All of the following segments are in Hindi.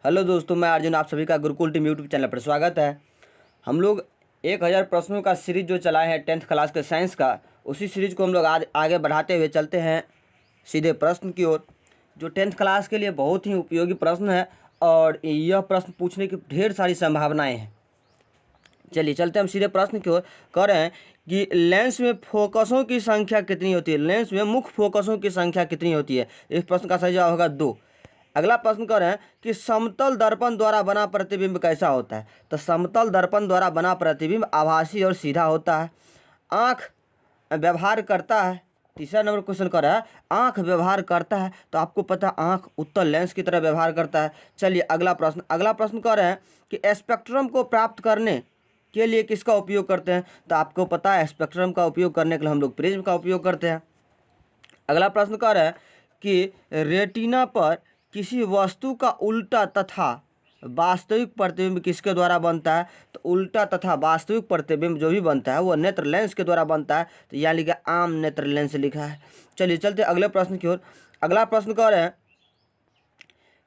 हेलो दोस्तों, मैं अर्जुन, आप सभी का गुरुकुल टीम यूट्यूब चैनल पर स्वागत है। हम लोग 1000 प्रश्नों का सीरीज जो चलाए हैं 10th क्लास के साइंस का, उसी सीरीज को हम लोग आज आगे बढ़ाते हुए चलते हैं सीधे प्रश्न की ओर, जो 10th क्लास के लिए बहुत ही उपयोगी प्रश्न है और यह प्रश्न पूछने की ढेर सारी संभावनाएँ हैं। चलिए चलते हम सीधे प्रश्न की ओर। कह रहे हैं कि लेंस में फोकसों की संख्या कितनी होती है, लेंस में मुख्य फोकसों की संख्या कितनी होती है। इस प्रश्न का सही जवाब होगा 2। अगला प्रश्न कर रहे हैं कि समतल दर्पण द्वारा बना प्रतिबिंब कैसा होता है। तो समतल दर्पण द्वारा बना प्रतिबिंब आभासी और सीधा होता है। आँख व्यवहार करता है। तीसरा नंबर क्वेश्चन कर रहा है आँख व्यवहार करता है, तो आपको पता है आँख उत्तल लेंस की तरह व्यवहार करता है। चलिए अगला प्रश्न कर रहे हैं कि स्पेक्ट्रम को प्राप्त करने के लिए किसका उपयोग करते हैं। तो आपको पता है स्पेक्ट्रम का उपयोग करने के लिए हम लोग प्रिज्म का उपयोग करते हैं। अगला प्रश्न कह रहे हैं कि रेटिना पर किसी वस्तु का उल्टा तथा वास्तविक प्रतिबिंब किसके द्वारा बनता है। तो उल्टा तथा वास्तविक प्रतिबिंब जो भी बनता है वो नेत्र लेंस के द्वारा बनता है। तो यहाँ लिखा आम नेत्र लेंस लिखा है। चलिए चलते अगले प्रश्न की ओर। अगला प्रश्न कह रहे हैं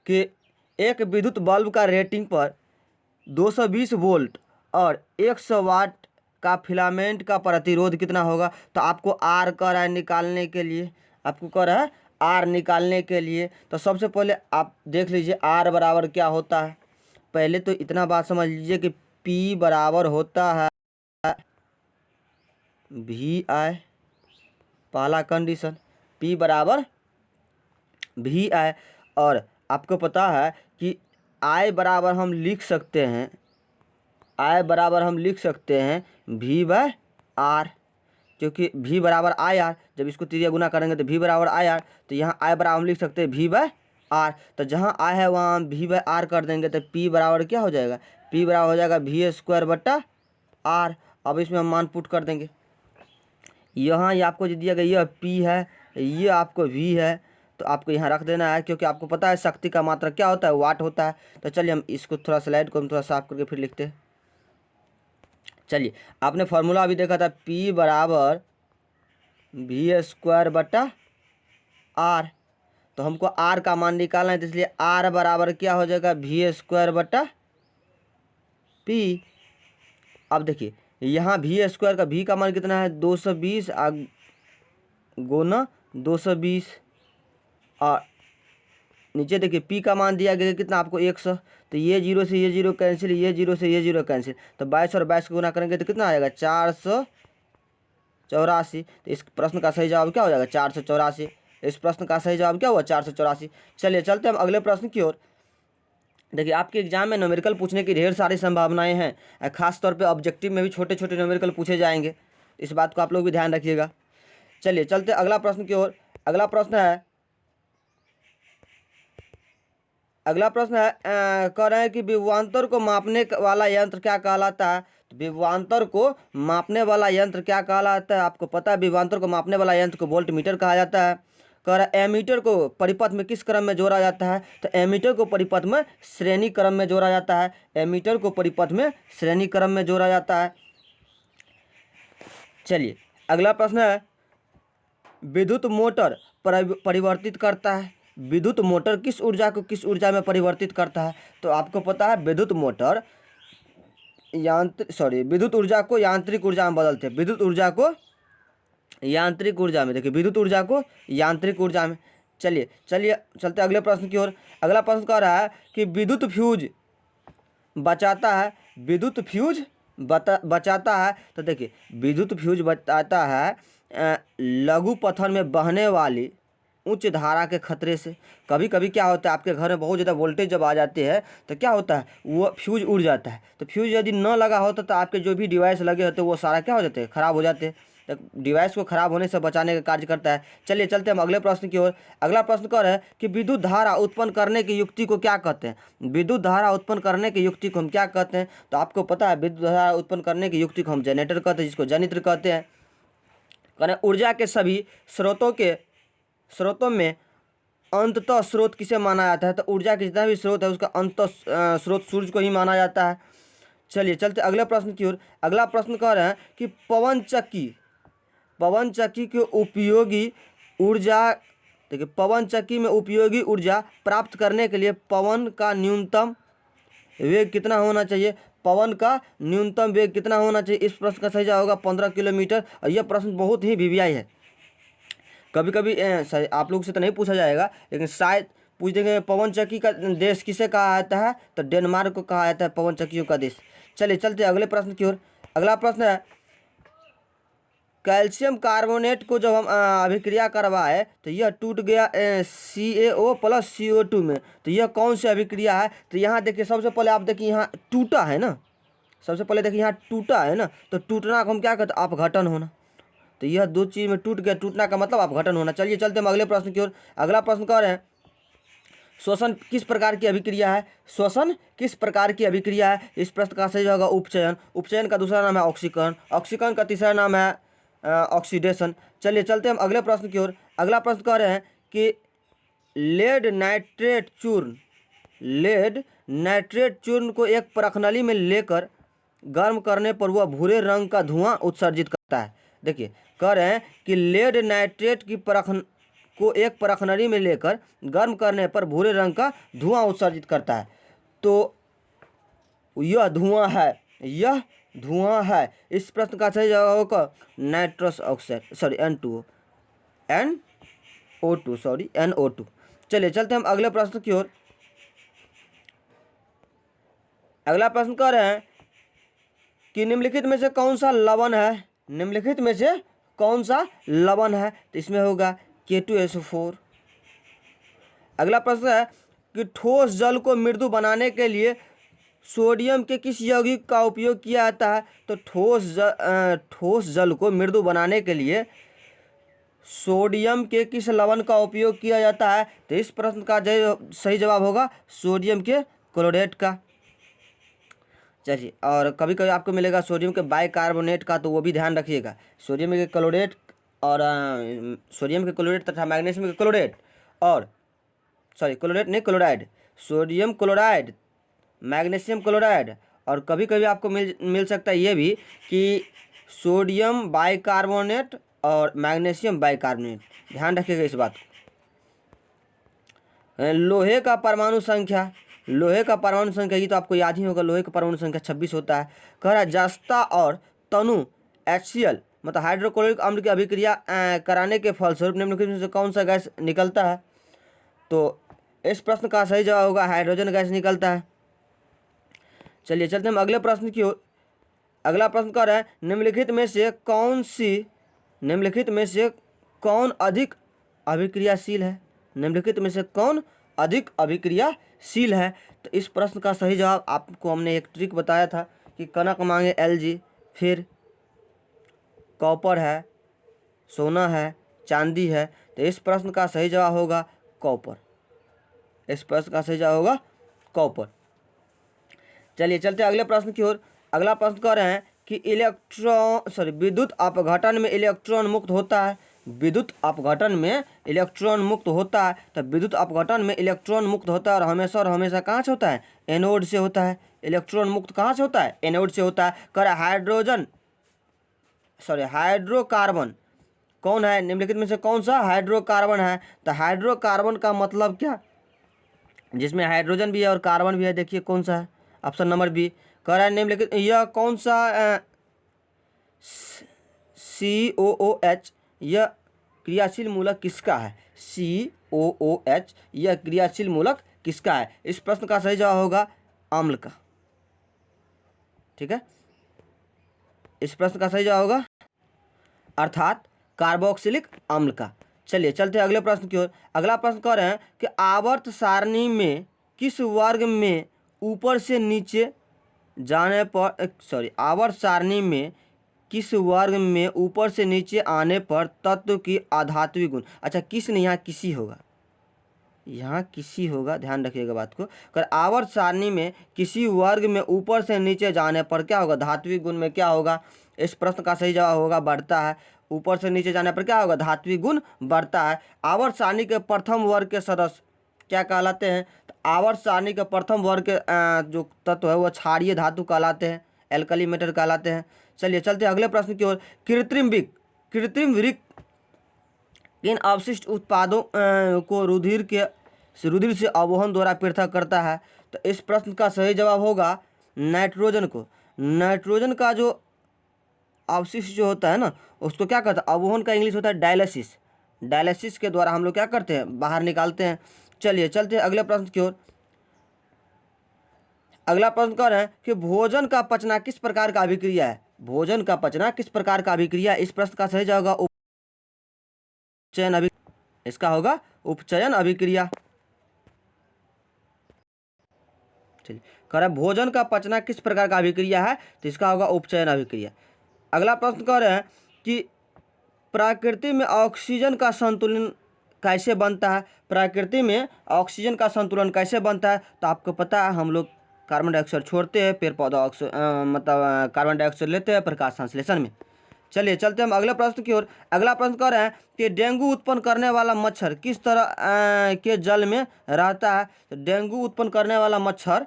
कि एक विद्युत बल्ब का रेटिंग पर 220 वोल्ट और 100 वाट का फिलामेंट का प्रतिरोध कितना होगा। तो आपको आर कह रहा है निकालने के लिए, आपको कह रहा है आर निकालने के लिए। तो सबसे पहले आप देख लीजिए आर बराबर क्या होता है। पहले तो इतना बात समझ लीजिए कि पी बराबर होता है वी आई। पहला कंडीशन पी बराबर वी आई, और आपको पता है कि आई बराबर हम लिख सकते हैं, आई बराबर हम लिख सकते हैं वी बाय आर, क्योंकि वी बराबर आई आर। जब इसको त्रिज्या गुना करेंगे तो वी बराबर आई आर, तो यहाँ आई बराबर हम लिख सकते हैं वी बाय आर। तो जहाँ आई है वहाँ हम वी बाय आर कर देंगे, तो पी बराबर क्या हो जाएगा, पी बराबर हो जाएगा वी स्क्वायर बट्टा आर। अब इसमें हम मान पुट कर देंगे। यहाँ ये आपको जो दिया गया यह पी है, ये आपको वी है, तो आपको यहाँ रख देना है, क्योंकि आपको पता है शक्ति का मात्रा क्या होता है, वाट होता है। तो चलिए हम इसको थोड़ा स्लाइड को हम थोड़ा साफ करके फिर लिखते हैं। चलिए आपने फॉर्मूला अभी देखा था P बराबर वी स्क्वायर बटा आर, तो हमको आर का मान निकालना है, तो इसलिए आर बराबर क्या हो जाएगा वी स्क्वायर बटा पी। अब देखिए यहाँ वी स्क्वायर का वी का मान कितना है 220 गुना 220, और नीचे देखिए पी का मान दिया गया कितना आपको 100। तो ये जीरो से ये जीरो कैंसिल, ये जीरो से ये जीरो कैंसिल, तो 22 और 22 को गुना करेंगे तो कितना आएगा 484। तो इस प्रश्न का सही जवाब क्या हो जाएगा 484। इस प्रश्न का सही जवाब क्या हुआ 484। चलिए चलते हम अगले प्रश्न की ओर। देखिए आपके एग्जाम में न्यूमेरिकल पूछने की ढेर सारी संभावनाएं हैं, खास तौर पे ऑब्जेक्टिव में भी छोटे छोटे न्यूमेरिकल पूछे जाएंगे, इस बात को आप लोग भी ध्यान रखिएगा। चलिए चलते अगला प्रश्न की ओर। अगला प्रश्न है कह रहे हैं कि विभवांतर को मापने वाला यंत्र क्या कहलाता है। तो विभवांतर को मापने वाला यंत्र क्या कहलाता है, आपको पता है विभवांतर को मापने वाला यंत्र को वोल्टमीटर कहा जाता है। कह रहा है एमीटर को परिपथ में किस क्रम में जोड़ा जाता है। तो एमीटर को परिपथ में श्रेणी क्रम में जोड़ा जाता है, एमीटर को परिपथ में श्रेणी क्रम में जोड़ा जाता है। चलिए अगला प्रश्न है विद्युत मोटर परिवर्तित करता है। विद्युत मोटर किस ऊर्जा को किस ऊर्जा में परिवर्तित करता है। तो आपको पता है विद्युत मोटर विद्युत ऊर्जा को यांत्रिक ऊर्जा में बदलते हैं, विद्युत ऊर्जा को यांत्रिक ऊर्जा में, देखिए विद्युत ऊर्जा को यांत्रिक ऊर्जा में। चलिए चलते अगले प्रश्न की ओर। अगला प्रश्न कह रहा है कि विद्युत फ्यूज बचाता है, विद्युत फ्यूज बचाता है। तो देखिए विद्युत फ्यूज बचाता है लघु पथन में बहने वाली उच्च धारा के खतरे से। कभी कभी क्या होता है आपके घर में बहुत ज़्यादा वोल्टेज जब आ जाती है तो क्या होता है वो फ्यूज उड़ जाता है। तो फ्यूज यदि न लगा होता तो आपके जो भी डिवाइस लगे होते वो सारा क्या हो जाते हैं, खराब हो जाते हैं। तो डिवाइस को खराब होने से बचाने का कार्य करता है। चलिए चलते हम अगले प्रश्न की ओर। अगला प्रश्न कह रहा है कि विद्युत धारा उत्पन्न करने की युक्ति को क्या कहते हैं। विद्युत धारा उत्पन्न करने की युक्ति को हम क्या कहते हैं। तो आपको पता है विद्युत धारा उत्पन्न करने की युक्ति को हम जनरेटर कहते हैं, जिसको जनित्र कहते हैं। ऊर्जा के सभी स्रोतों में अंततः स्रोत किसे माना जाता है। तो ऊर्जा के जितना भी स्रोत है उसका अंततः स्रोत सूर्य को ही माना जाता है। चलिए चलते अगले प्रश्न की ओर। अगला प्रश्न कह रहे हैं कि पवन चक्की के उपयोगी ऊर्जा देखिए पवन चक्की में उपयोगी ऊर्जा प्राप्त करने के लिए पवन का न्यूनतम वेग कितना होना चाहिए, पवन का न्यूनतम वेग कितना होना चाहिए। इस प्रश्न का सही जवाब होगा 15 किलोमीटर। और यह प्रश्न बहुत ही वीवीआई है, कभी कभी आप लोग से तो नहीं पूछा जाएगा, लेकिन शायद पूछ देंगे पवन चक्की का देश किसे कहा जाता है, तो डेनमार्क को कहा जाता है पवन चक्कियों का देश। चलिए चलते अगले प्रश्न की ओर। अगला प्रश्न है कैल्शियम कार्बोनेट को जब हम अभिक्रिया करवाए तो यह टूट गया CaO प्लस CO2 में, तो यह कौन सी अभिक्रिया है। तो यहाँ देखिए सबसे पहले आप देखिए यहाँ टूटा है ना, सबसे पहले देखिए यहाँ टूटा है ना, तो टूटना को हम क्या कहते हैं, अपघटन होना। तो यह दो चीज़ में टूट गया, टूटना का मतलब अपघटन होना। चलिए चलते हम अगले प्रश्न की ओर। अगला प्रश्न कह रहे हैं श्वसन किस प्रकार की अभिक्रिया है, श्वसन किस प्रकार की अभिक्रिया है। इस प्रश्न का सही होगा उपचयन, उपचयन का दूसरा नाम है ऑक्सीकरण, ऑक्सीकरण का तीसरा नाम है ऑक्सीडेशन। चलिए चलते हम अगले प्रश्न की ओर। अगला प्रश्न कह रहे हैं कि लेड नाइट्रेट चूर्ण को एक परखनली में लेकर गर्म करने पर वह भूरे रंग का धुआं उत्सर्जित करता है। देखिए कह रहे हैं कि लेड नाइट्रेट की को एक परखनली में लेकर गर्म करने पर भूरे रंग का धुआं उत्सर्जित करता है। तो यह धुआं है, इस प्रश्न का सही जवाब होगा नाइट्रस ऑक्साइड, सॉरी NO2। चलिए चलते हम अगले प्रश्न की ओर। अगला प्रश्न कह रहे हैं कि निम्नलिखित में से कौन सा लवण है, निम्नलिखित में से कौन सा लवण है। तो इसमें होगा K2SO4। अगला प्रश्न है कि ठोस जल को मृदु बनाने के लिए सोडियम के किस यौगिक का उपयोग किया जाता है। तो ठोस जल को मृदु बनाने के लिए सोडियम के किस लवण का उपयोग किया जाता है। तो इस प्रश्न का सही जवाब होगा सोडियम के क्लोरेट का। चलिए, और कभी कभी आपको मिलेगा सोडियम के बाइकार्बोनेट का, तो वो भी ध्यान रखिएगा। सोडियम के क्लोरेट और सोडियम के क्लोरेट तथा मैग्नीशियम के क्लोरेट और क्लोरेट नहीं chloride, sodium chloride, magnesium chloride, और कभी कभी आपको मिल सकता है ये भी कि सोडियम बाइकार्बोनेट और मैग्नीशियम बाइकार्बोनेट। ध्यान रखिएगा इस बात को। लोहे का परमाणु संख्या ये तो आपको याद ही होगा, लोहे का परमाणु संख्या 26 होता है। कह रहा है जस्ता और तनु HCl मतलब हाइड्रोक्लोरिक अम्ल की अभिक्रिया कराने के फलस्वरूप निम्नलिखित में से कौन सा गैस निकलता है। तो इस प्रश्न का सही जवाब होगा हाइड्रोजन गैस निकलता है। चलिए चलते हम अगले प्रश्न की ओर। अगला प्रश्न कह रहा है निम्नलिखित में से कौन अधिक अभिक्रियाशील है, निम्नलिखित में से कौन अधिक अभिक्रियाशील है। तो इस प्रश्न का सही जवाब आपको हमने एक ट्रिक बताया था कि कनक मांगे Lg, फिर कॉपर है, सोना है, चांदी है। तो इस प्रश्न का सही जवाब होगा कॉपर, इस प्रश्न का सही जवाब होगा कॉपर। चलिए चलते अगले प्रश्न की ओर। अगला प्रश्न कह रहे हैं कि विद्युत अपघटन में इलेक्ट्रॉन मुक्त होता है, विद्युत अपघटन में इलेक्ट्रॉन मुक्त होता है। तो विद्युत अपघटन में इलेक्ट्रॉन मुक्त होता है और हमेशा कहाँ से होता है, एनोड से होता है। इलेक्ट्रॉन मुक्त कहाँ से होता है, एनोड से होता है। कह रहा हाइड्रोकार्बन कौन है, निम्नलिखित में से कौन सा हाइड्रोकार्बन है। तो हाइड्रोकार्बन का मतलब क्या, जिसमें हाइड्रोजन भी है और कार्बन भी है। देखिए कौन सा है, ऑप्शन नंबर बी। कह रहा है निम्नलिखित यह कौन सा COOH यह क्रियाशील मूलक किसका है, COOH यह क्रियाशील मूलक किसका है। इस प्रश्न का सही जवाब होगा अम्ल का। ठीक है, इस प्रश्न का सही जवाब होगा अर्थात कार्बोक्सिलिक अम्ल का। चलिए चलते हैं अगले प्रश्न की ओर। अगला प्रश्न कह रहे हैं कि आवर्त सारणी में किस वर्ग में ऊपर से नीचे जाने पर आवर्त सारणी में किस वर्ग में ऊपर से नीचे आने पर तत्व की आधात्विक गुण। अच्छा, किस नहीं, यहाँ किसी होगा, यहाँ किसी होगा, ध्यान रखिएगा बात को। अगर आवर्त सारणी में किसी वर्ग में ऊपर से नीचे जाने पर क्या होगा, धात्विक गुण में क्या होगा। इस प्रश्न का सही जवाब होगा बढ़ता है। ऊपर से नीचे जाने पर क्या होगा, धात्विक गुण बढ़ता है। आवर्त सारणी के प्रथम वर्ग के सदस्य क्या कहलाते हैं। तो आवर्त सारणी के प्रथम वर्ग के जो तत्व है वो क्षारीय धातु कहलाते हैं, एल्कली मेटल कहलाते हैं। चलिए चलते हैं अगले प्रश्न की ओर। कृत्रिम वृक्क किन अवशिष्ट उत्पादों को रुधिर से अवोहन द्वारा पृथक करता है? तो इस प्रश्न का सही जवाब होगा नाइट्रोजन को। नाइट्रोजन का जो अवशिष्ट जो होता है ना, उसको क्या कहते हैं? अवोहन का इंग्लिश होता है डायलिसिस। डायलिसिस के द्वारा हम लोग क्या करते हैं? बाहर निकालते हैं। चलिए चलते हैं अगले प्रश्न की ओर। अगला प्रश्न कर रहे हैं कि भोजन का पचना किस प्रकार का अभिक्रिया है? भोजन का पचना किस प्रकार का अभिक्रिया? इस प्रश्न का सही जवाब होगा उपचयन अभिक्रिया। इसका होगा उपचयन अभिक्रिया। चलिए, कह रहे हैं भोजन का पचना किस प्रकार का अभिक्रिया है? तो इसका होगा उपचयन अभिक्रिया। अगला प्रश्न कह रहे हैं कि प्रकृति में ऑक्सीजन का संतुलन कैसे बनता है? प्रकृति में ऑक्सीजन का संतुलन कैसे बनता है? तो आपको पता है, हम लोग कार्बन डाइऑक्साइड छोड़ते हैं, पेड़ पौधा मतलब कार्बन डाइऑक्साइड लेते हैं प्रकाश संश्लेषण में। चलिए चलते हम अगले प्रश्न की ओर। अगला प्रश्न कह रहे हैं कि डेंगू उत्पन्न करने वाला मच्छर किस तरह के जल में रहता है? तो डेंगू उत्पन्न करने वाला मच्छर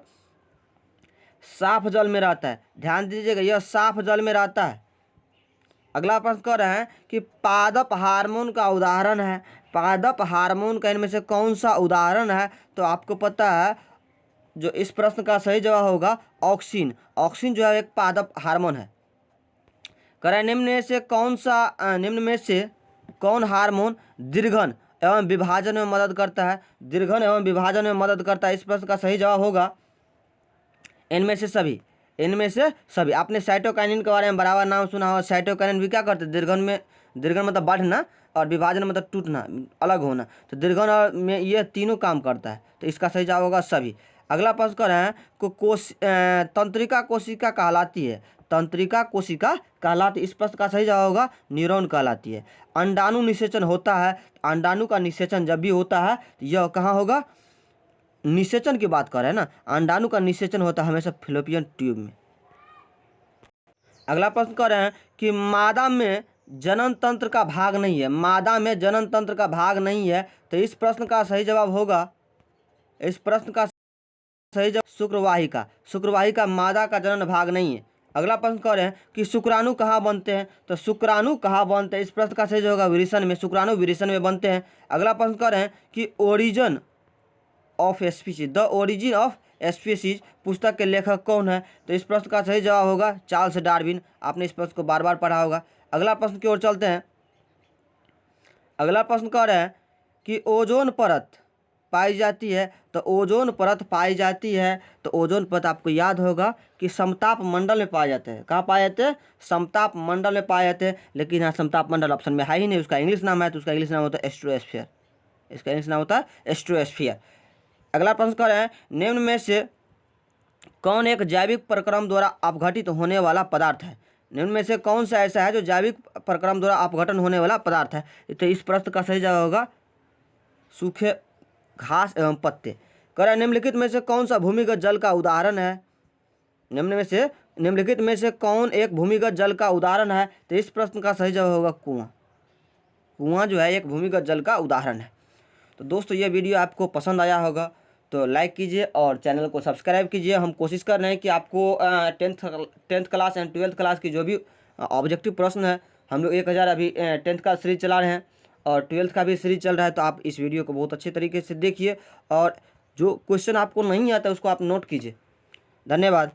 साफ जल में रहता है। ध्यान दीजिएगा, यह साफ जल में रहता है। अगला प्रश्न कह रहे हैं कि पादप हार्मोन का उदाहरण है। पादप हार्मोन का इनमें से कौन सा उदाहरण है? तो आपको पता है, जो इस प्रश्न का सही जवाब होगा ऑक्सिन। ऑक्सिन जो है एक पादप हार्मोन है। कह रहे हैं निम्न में से कौन हार्मोन दीर्घन एवं विभाजन में मदद करता है? दीर्घन एवं विभाजन में मदद करता है। इस प्रश्न का सही जवाब होगा इनमें से सभी। इनमें से सभी। आपने साइटोकाइनिन के बारे में बराबर नाम सुना हो। साइटोकाइनिन भी क्या करते हैं? दीर्घन मतलब बढ़ना, और विभाजन मतलब टूटना, अलग होना। तो दीर्घन और में ये तीनों काम करता है। तो इसका सही जवाब होगा सभी। अगला प्रश्न कर रहे हैं तंत्रिका कोशिका कहलाती है। तंत्रिका कोशिका कहलाती, इस प्रश्न का सही जवाब होगा न्यूरॉन कहलाती है। अंडाणु निषेचन होता है। अंडाणु का निषेचन जब भी होता है तो यह कहाँ होगा? निषेचन की बात कर रहे हैं ना, अंडाणु का निषेचन होता है हमेशा फिलोपियन ट्यूब में। अगला प्रश्न कर रहे हैं कि मादा में जनन तंत्र का भाग नहीं है। मादा में जनन तंत्र का भाग नहीं है। तो इस प्रश्न का सही जवाब होगा, इस प्रश्न का सही जवाब शुक्रवाहिका। शुक्रवाहिका मादा का जनन भाग नहीं है। अगला प्रश्न कर रहे हैं कि शुक्राणु कहाँ बनते हैं? तो शुक्राणु कहाँ बनते हैं? इस प्रश्न का सही जवाब होगा विरिसन में। शुक्राणु विरिसन में बनते हैं। अगला प्रश्न कर रहे हैं कि origin of species, the origin of species पुस्तक के लेखक कौन है? तो इस प्रश्न का सही जवाब होगा चार्ल्स डार्विन। आपने इस प्रश्न को बार बार पढ़ा होगा। अगला प्रश्न की ओर चलते हैं। अगला प्रश्न कह रहे हैं कि ओजोन परत पाई जाती है। तो ओजोन परत पाई जाती है, तो ओजोन परत आपको याद होगा कि समताप मंडल में पाए जाते हैं। कहाँ पाए जाते हैं? समताप मंडल में पाए जाते हैं। लेकिन यहाँ समताप मंडल ऑप्शन में है ही नहीं, उसका इंग्लिश नाम है, तो उसका इंग्लिश नाम होता है एस्ट्रोस्फीयर। इसका इंग्लिश नाम होता है एस्ट्रोस्फीयर। अगला प्रश्न कर रहे हैं निम्न में से कौन एक जैविक प्रक्रम द्वारा अपघटित होने वाला पदार्थ है? निम्न में से कौन सा ऐसा है जो जैविक प्रक्रम द्वारा अपघटन होने वाला पदार्थ है? तो इस प्रश्न का सही जवाब होगा सूखे घास एवं पत्ते। कह रहे हैं निम्नलिखित में से कौन सा भूमिगत जल का उदाहरण है? निम्नलिखित में से कौन एक भूमिगत जल का उदाहरण है? तो इस प्रश्न का सही जवाब होगा कुआं। कुआं जो है एक भूमिगत जल का उदाहरण है। तो दोस्तों, ये वीडियो आपको पसंद आया होगा तो लाइक कीजिए और चैनल को सब्सक्राइब कीजिए। हम कोशिश कर रहे हैं कि आपको tenth class and 12th class की जो भी ऑब्जेक्टिव प्रश्न है, हम लोग 1000 अभी 10th का सीरीज चला रहे हैं और 12th का भी सीरीज चल रहा है। तो आप इस वीडियो को बहुत अच्छे तरीके से देखिए और जो क्वेश्चन आपको नहीं आता उसको आप नोट कीजिए। धन्यवाद।